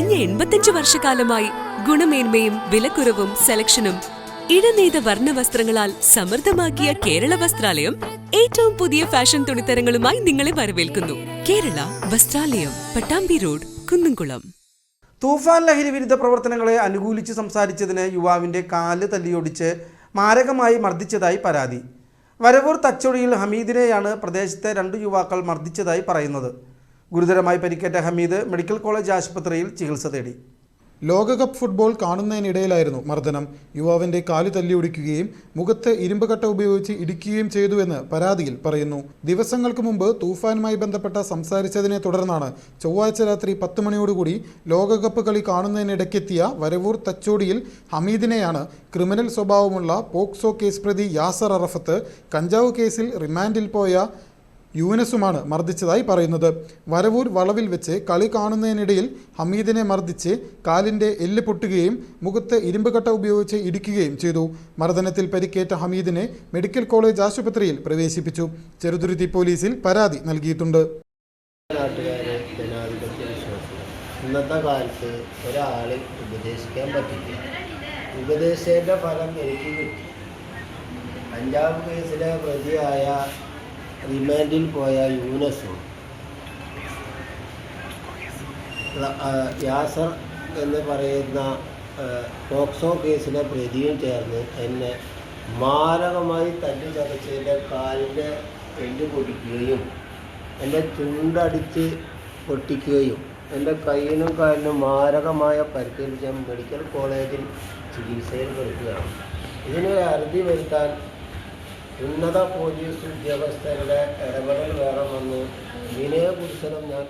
കഴിഞ്ഞ 85 വർഷക്കാലമായി ഗുണമേന്മയും വിലക്കുറവും സെലക്ഷനും ഇഴനെയ്ത വർണ്ണവസ്ത്രങ്ങളാൽ സമൃദ്ധമാക്കിയ കേരള വസ്ത്രാലയം ഏറ്റവും പുതിയ ഫാഷൻ തുണിത്തരങ്ങളുമായി നിങ്ങളെ വരവേൽക്കുന്നു. കേരള വസ്ത്രാലയം, പട്ടാമ്പി റോഡ്, കുന്നംകുളം. തൂഫാൻ ലഹരി വിരുദ്ധ പ്രവർത്തനങ്ങളെ അനുകൂലിച്ച് സംസാരിച്ചതിന് യുവാവിന്റെ കാല് തല്ലിയൊടിച്ച് മാരകമായി മർദ്ദിച്ചതായി പരാതി. വരവൂർ തച്ചൊടിയിൽ ഹമീദിനെയാണ് പ്രദേശത്തെ 2 യുവാക്കൾ മർദ്ദിച്ചതായി പറയുന്നത്. ഗുരുതരമായി പരിക്കേറ്റ ഹമീദ് മെഡിക്കൽ കോളേജ് ആശുപത്രിയിൽ ചികിത്സ തേടി. ലോകകപ്പ് ഫുട്ബോൾ കാണുന്നതിനിടയിലായിരുന്നു മർദ്ദനം. യുവാവിന്റെ കാല് തല്ലിയൊടിക്കുകയും മുഖത്ത് ഇരുമ്പ് കട്ട ഉപയോഗിച്ച് ഇടിക്കുകയും ചെയ്തുവെന്ന് പരാതിയിൽ പറയുന്നു. ദിവസങ്ങൾക്ക് മുമ്പ് തൂഫാനുമായി ബന്ധപ്പെട്ട സംസാരിച്ചതിനെ തുടർന്നാണ് ചൊവ്വാഴ്ച രാത്രി 10 മണിയോടുകൂടി ലോകകപ്പ് കളി കാണുന്നതിനിടയ്ക്കെത്തിയ വരവൂർ തച്ചോടിയിൽ ഹമീദിനെയാണ് ക്രിമിനൽ സ്വഭാവമുള്ള പോക്സോ കേസ് പ്രതി യാസർ അറഫത്ത്, കഞ്ചാവ് കേസിൽ റിമാൻഡിൽ പോയ യൂനസുമാണ് മർദ്ദിച്ചതായി പറയുന്നത്. വരവൂർ വളവിൽ വെച്ച് കളി കാണുന്നതിനിടയിൽ ഹമീദിനെ മർദ്ദിച്ച് കാലിൻ്റെ എല്ല് പൊട്ടുകയും മുഖത്ത് ഇരുമ്പ് കട്ട ഉപയോഗിച്ച് ഇടിക്കുകയും ചെയ്തു. മർദ്ദനത്തിൽ പരിക്കേറ്റ ഹമീദിനെ മെഡിക്കൽ കോളേജ് ആശുപത്രിയിൽ പ്രവേശിപ്പിച്ചു. ചെറുതുരുത്തി പോലീസിൽ പരാതി നൽകിയിട്ടുണ്ട്. ഇന്നത്തെ കാലത്ത് ഒരാളെ ഉപദേശിക്കാൻ പറ്റില്ല. ഉപദേശിച്ചതിൻ്റെ ഫലം എനിക്ക് കിട്ടി. കഞ്ചാവ് കേസിലെ പ്രതിയായ റിമാൻഡിൽ പോയ യൂനസും യാസർ എന്ന് പറയുന്ന പോക്സോ കേസിലെ പ്രതിയും ചേർന്ന് എന്നെ മാരകമായി തല്ലി ചതച്ചതിൻ്റെ കാലിൻ്റെ എല്ല് പൊടിക്കുകയും എൻ്റെ ചുണ്ടടിച്ച് പൊട്ടിക്കുകയും എൻ്റെ കയ്യിനും കാലിനും മാരകമായ പരിക്കേൽപ്പിച്ച് ഞാൻ മെഡിക്കൽ കോളേജിൽ ചികിത്സയിൽ കൊടുക്കുകയാണ്. ഇതിനൊരു അറുതി വരുത്താൻ ഉന്നത പോലീസ് ഉദ്യോഗസ്ഥരുടെ ഇടപെടൽ വേണമെന്ന് വിനയപുരുഷനും ഞാൻ